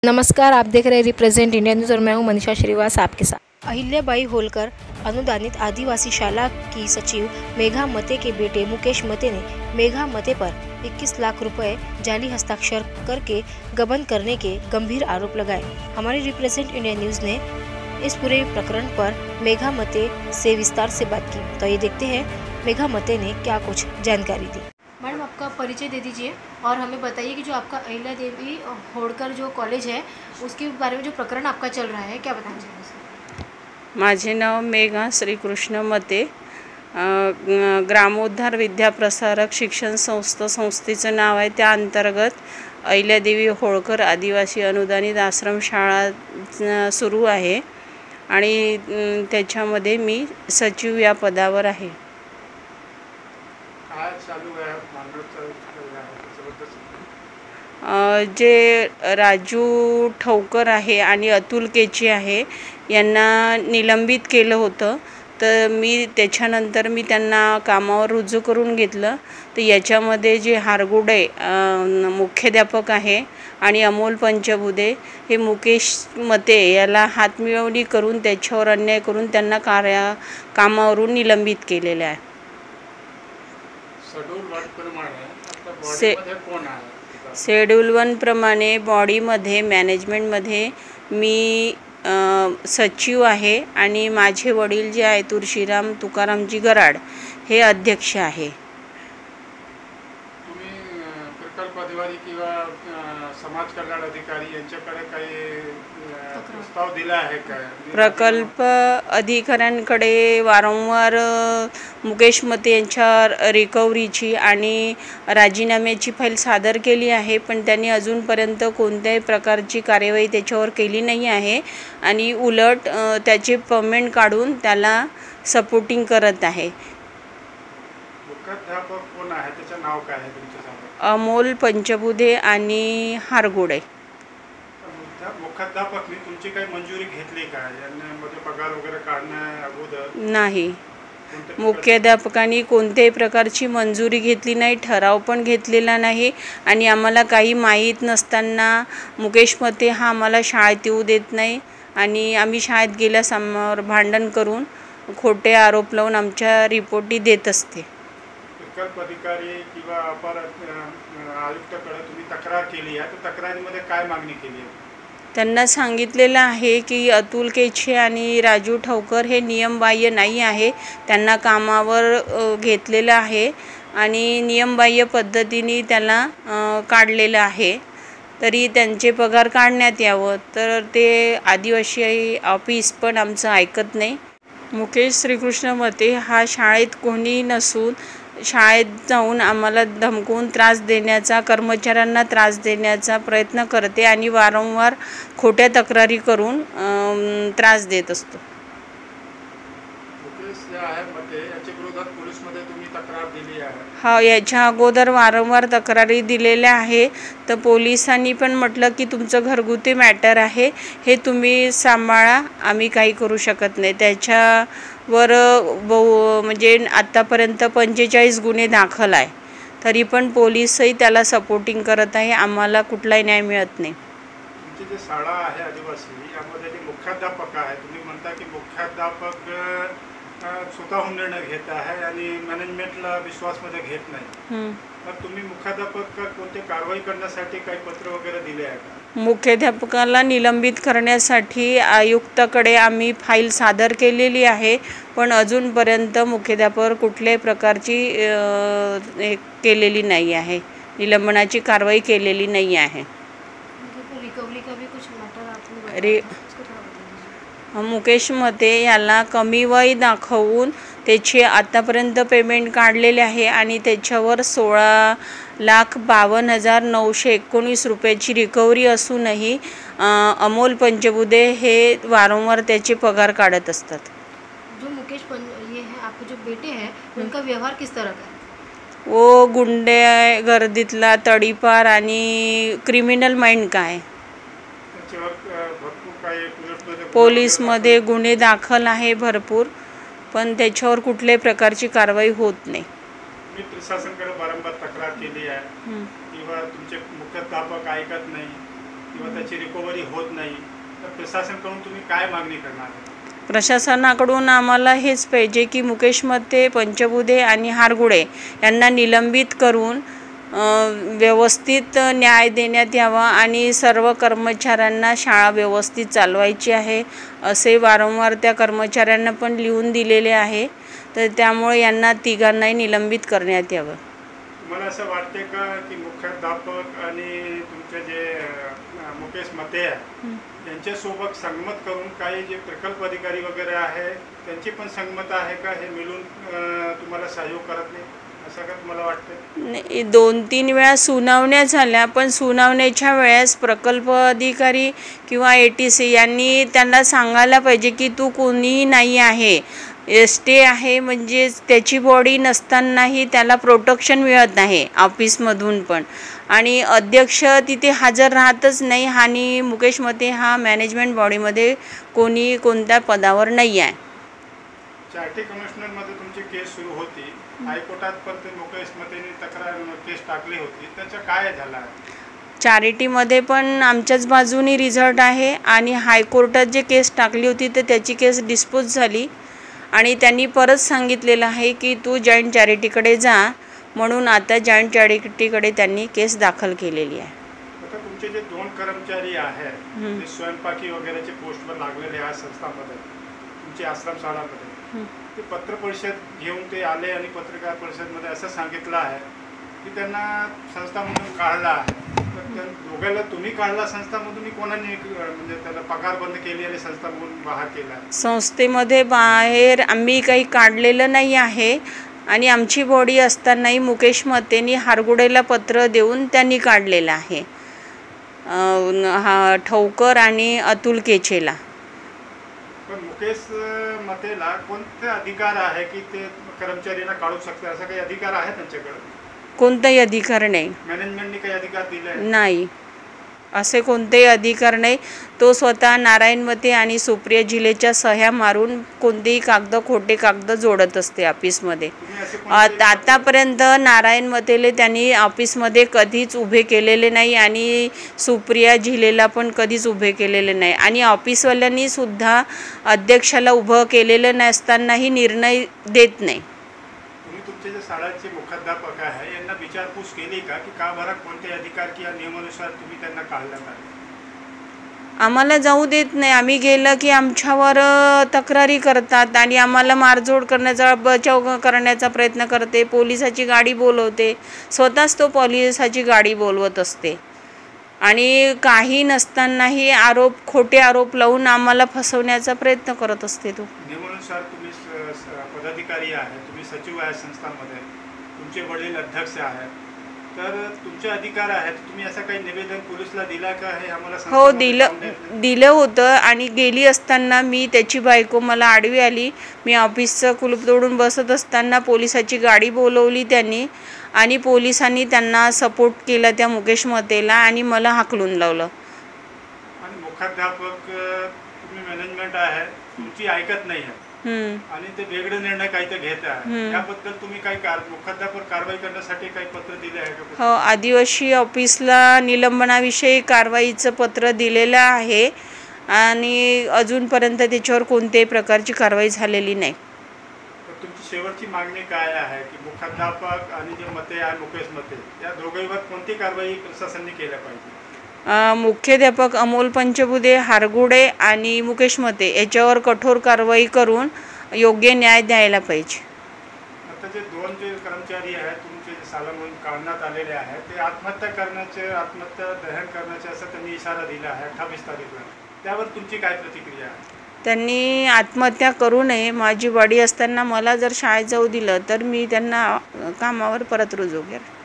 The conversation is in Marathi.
नमस्कार, आप देख रहे हैं रिप्रेजेंट इंडिया न्यूज़ और मैं हूं मनीषा श्रीवास आपके साथ। अहिल्याबाई होलकर अनुदानित आदिवासी शाला की सचिव मेघा मते के बेटे मुकेश मते ने मेघा मते पर 21 लाख रुपए जाली हस्ताक्षर करके गबन करने के गंभीर आरोप लगाए। हमारी रिप्रेजेंट इंडिया न्यूज़ ने इस पूरे प्रकरण पर मेघा मते से विस्तार से बात की, तो ये देखते हैं मेघा मते ने क्या कुछ जानकारी दी। मैडम, आपका परिचय दे दीजिए और हमें बताइए कि जो आपका अहिल्या देवी होळकर जो कॉलेज है उसके बारे में जो प्रकरण आपका चल रहा है, क्या बताना चाहिए? माझे नाव मेघा श्रीकृष्ण मते, ग्रामोद्धार विद्याप्रसारक शिक्षण संस्थेचं नाव आहे। त्या अंतर्गत अहिल्यादेवी होळकर आदिवासी अनुदानित आश्रमशाळा सुरू आहे आणि त्याच्यामध्ये मी सचिव या पदावर आहे। जे राजू ठवकर आहे आणि अतुल केची आहे यांना निलंबित केलं होतं, तर मी त्याच्यानंतर मी त्यांना कामावर रुजू करून घेतलं। तर याच्यामध्ये जे हारगुडे मुख्याध्यापक आहे आणि अमोल पंचबुधे हे मुकेश मते याला हातमिळवणी करून त्याच्यावर अन्याय करून त्यांना कामावरून निलंबित केलेले आहे। शेड्यूल 1 प्रमाणे बॉडीमध्ये मॅनेजमेंटमध्ये मी सचिव आहे आणि माझे वडील जे आहे तुळशीराम तुकारामजी गराड हे अध्यक्ष आहे। तुम्ही प्रकल्प अधिकारी किंवा समाज कल्याण अधिकारी यांच्याकडे काही प्रस्ताव दिला आहे का? प्रकल्प अधिकाऱ्यांकडे वारंवार मुकेश मते यांच्या रिकव्हरीची आणि राजीनाम्याची फाईल सादर केली आहे, पण त्यांनी अजूनपर्यंत कोणत्याही प्रकारची कार्यवाही त्याच्यावर केली नाही आहे आणि उलट त्याचे पेमेंट काढून त्याला सपोर्टिंग करत आहे। मुख्याध्यापक कोण आहे, त्याचं नाव काय आहे तुमच्या समोर? अमोल पंचबुधे आणि हारगुडे। मुख्याध्यापकने तुमची काही मंजुरी घेतली का यांमध्ये पगार वगैरे काढण्या अगोदर? नाही, मुख्याध्यापकांनी कोणत्याही प्रकारची मंजुरी घेतली नाही, ठराव पण घेतलेला नाही आणि आम्हाला काही माहीत नसताना मुकेश मते हा आम्हाला शाळेत येऊ देत नाही आणि आम्ही शाळेत गेल्यासमोर भांडण करून खोटे आरोप लावून आमच्या रिपोर्टी देत असते। प्रकल्प अधिकारी किंवा अपर आयुक्ताकडे तुम्ही तक्रार केली आहे, तर तक्रारीमध्ये काय मागणी केली आहे? त्यांना सांगितलेलं आहे की अतुल केचे आणि राजू ठवकर हे नियमबाह्य नाही आहे, त्यांना कामावर घेतलेलं आहे आणि नियमबाह्य पद्धतीने त्याला काढलेलं आहे, तरी त्यांचे पगार काढण्यात यावं, तर ते आदिवासी ऑफिस पण आमचं ऐकत नाही। मुकेश श्रीकृष्ण मते हा शाळेत कोणी नसून शाळेत जाऊन आम्हाला धमकवून त्रास देण्याचा, कर्मचाऱ्यांना त्रास देण्याचा प्रयत्न करते आणि वारंवार खोट्या तक्रारी करून त्रास देत असतो। हा, याच्या अगोदर वारंवार तक्रारी दिलेल्या आहे, तर पोलिसांनी पण म्हटलं की तुमचं घरगुती मॅटर आहे, हे तुम्ही सांभाळा, आम्ही काही करू शकत नाही। त्याच्यावर म्हणजे आत्तापर्यंत 45 गुन्हे दाखल आहे, तरी पण पोलीसही त्याला सपोर्टिंग करत आहे, आम्हाला कुठलाही न्याय मिळत नाही। तुमची जी शाळा आहे आदिवासी, यामध्ये जे मुख्याध्यापक आहे, तुम्ही म्हणता की मुख्याध्यापक स्वतःहून निर्णय घेत आहे आणि मॅनेजमेंटला विश्वासमध्ये घेत नाही, तर तुम्ही मुख्याध्यापक कोणती कारवाई करण्यासाठी काही पत्र वगैरे दिले आहे का? मुख्याध्यापकाला निलंबित करण्यासाठी आयुक्ताकडे आम्ही फाईल सादर केलेली आहे, पण अजूनपर्यंत मुख्याध्यापकावर कुठल्याही प्रकारची केलेली नाही आहे, निलंबनाची कारवाई केलेली नाही आहे। मुकेश मते याला कमी वय दाखवून त्याचे आतापर्यंत पेमेंट काढलेले आहे आणि त्याच्यावर 16,52,919 रुपयाची रिकव्हरी असूनही अमोल पंचबुधे हे वारंवार त्याचे पगार काढत असतात। जो मुकेश ये है, आपके जो बेटे हैं, उनका व्यवहार किस तरह का है? वो गुंडे गर्दीतला तडीपार आणि क्रिमिनल माइंड का आहे। पोलीसमध्ये गुन्हे दाखल आहे भरपूर, पण त्याच्यावर कुठल्याही प्रकारची कारवाई होत नाही। मी प्रशासनाकडे वारंवार तक्रार केली आहे किंवा तुमचे मुख्याध्यापक ऐकत नाही, किंवा त्याची रिकव्हरी होत नाही, तर प्रशासनाकडून तुम्ही काय मागणी करणार आहे? प्रशासनाकडून आम्हाला हेच पाहिजे की मुकेश मते, पंचबुधे आणि हारगुडे यांना निलंबित करून व्यवस्थित न्याय देण्यात यावा आणि सर्व कर्मचाऱ्यांना शाळा व्यवस्थित चालवायची आहे असे वारंवार त्या कर्मचाऱ्यांना पण लिहून दिलेले आहे. तर त्यामुळे यांना तिघांनाही निलंबित करण्यात यावं. मला असं वाटते का की मुख्याध्यापक आणि तुमचे जे मुकेश मते आहे यांच्यासोबत संगमत करून काही जे प्रकल्प अधिकारी वगैरे आहे त्यांची पण संगमत आहे का, हे मिळून तुम्हाला सहयोग करत नाही असं का तुम्हाला वाटतं? 2-3 वेळा सुनावण्या झाल्या, पण सुनावण्याच्या वेळेस प्रकल्प अधिकारी किंवा ATC यांनी त्यांना सांगायला पाहिजे की तू कोणीही नाही आहे, स्टे आहे, म्हणजे त्याची बॉडी नसतानाही त्याला प्रोटेक्शन मिळत नाही ऑफिसमधून पण. आणि अध्यक्ष तिथे हजर राहतच नाही आणि मुकेश मते हा मॅनेजमेंट बॉडीमध्ये कोणत्या पदावर नाही आहे. चॅरिटी कमिशनरमध्ये तुमची केस सुरू होती, हायकोर्टात पण ते मुकेश मतेने तक्रार केस टाकली होती, त्याचं काय झालं आहे? चॅरिटीमध्ये पण आमच्याच बाजूनी रिझल्ट आहे आणि हायकोर्टात जे केस टाकली होती तर त्याची केस डिस्पोज झाली आणि त्यांनी परत सांगितलेलं आहे की तू जॉईंट चॅरिटीकडे जा, म्हणून आता जॉईंट चॅरिटीकडे त्यांनी केस दाखल केलेली आहे. आता तुमचे जे 2 कर्मचारी आहेत ते स्वयंपाकी वगैरेचे पोस्टवर लागलेले आहेत संस्थांमध्ये, तुमची आश्रम शाळामध्ये, ते पत्र परिषद घेऊन ते आले आणि पत्रकार परिषदमध्ये असं सांगितलं आहे की त्यांना संस्थामधून काढला आहे. तर त्या दोघांना तुम्ही काढला संस्थामधून, कोणाने म्हणजे त्याला पगार बंद केली आणि संस्थामधून बाहेर केला? संस्थेमध्ये बाहेर आम्ही काही काढलेलं नाही आहे आणि आमची बॉडी असतानाही मुकेश मतेंनी हारगुडेला पत्र देऊन त्यांनी काढलेलं आहे, ठवकर आणि अतुल केचेला. पण मुकेश मतेला कोणते अधिकार आहे की ते कर्मचाऱ्यांना काढू शकते, असा काही अधिकार आहे त्यांच्याकडे? कोणताही अधिकार नाही. मॅनेजमेंटने काही अधिकार दिले नाही, असे कोणतेही अधिकार नाही. तो स्वतः नारायण मते आणि सुप्रिया झिलेच्या सह्या मारून कोणतेही खोटे कागद जोडत असते ऑफिसमध्ये. आतापर्यंत नारायण मतेले त्यांनी ऑफिसमध्ये कधीच उभे केलेले नाही आणि सुप्रिया झिलेला पण कधीच उभे केलेले नाही आणि ऑफिसवाल्यांनी सुद्धा अध्यक्षाला उभं केलेलं नसतानाही निर्णय देत नाही. तुम्ही तुमचे जे शाळेचे मुख्याध्यापक आहे यांना विचारपूस केली का की का बरं कोणते अधिकार किंवा नियमानुसार तुम्ही त्यांना काढलं नाही? आम्हाला जाऊ देत नाही. आम्ही गेलं की आमच्यावर तक्रारी करतात आणि आम्हाला मारझोड करण्याचा, बचाव करण्याचा प्रयत्न करते. पोलिसाची गाडी बोलवते, स्वतःच तो पोलिसाची गाडी बोलवत असते आणि काही नसतानाही खोटे आरोप लावून आम्हाला फसवण्याचा प्रयत्न करत असते. तो नियमानुसार तुम्ही पदाधिकारी आहे, तुम्ही सचिव आहे संस्थामध्ये, तुमचे वडील अध्यक्ष आहेत, तर तुमचे अधिकार आहेत, तुम्ही असं काही निवेदन पोलिसला दिला का हे आम्हाला? हो, दिलं होतं आणि गेली असताना मी त्याची बायको मला आडवी आली. मी ऑफिसचं कुलूप तोडून बसत असताना पोलिसाची गाडी बोलवली त्यांनी आणि पोलिसांनी त्यांना सपोर्ट केला त्या मुकेश मतेला आणि मला हाकलून लावलं. आणि मुख्याध्यापक तुम्ही मॅनेजमेंट आहे, तुमची ऐकत नाही आहे आणि ते वेगळे निर्णय काही ते घेत आहे, याबद्दल तुम्ही काही मुख्याध्यापक कारवाई करण्यासाठी काही पत्र दिले आहे का? हो, आदिवासी ऑफिसला निलंबनाविषयी कारवाईचं पत्र दिलेलं आहे आणि अजूनपर्यंत त्याच्यावर कोणत्याही प्रकारची कारवाई झालेली नाही. तुमची शेवटची मागणी काय आहे की मुख्याध्यापक आणि जे मते आहे मुकेश मते या दोघांवर कोणती कारवाई प्रशासनाने केल्या पाहिजे? मुख्याध्यापक अमोल पंचबुधे, हारगुडे आणि मुकेश मते याच्यावर कठोर कारवाई करून योग्य न्याय द्यायला पाहिजे. आता जे 2 कर्मचारी आहेत तुमचे शाळेमधून काढण्यात आलेले आहेत, ते आत्महत्या दहन करण्याचे असं त्यांनी इशारा दिला आहे 28 तारीखला, त्यावर तुमची काय प्रतिक्रिया आहे? त्यांनी आत्महत्या करू नये. माझी बॉडी असताना मला जर शाळेत जाऊ दिलं तर मी त्यांना कामावर परत रुजू करेन.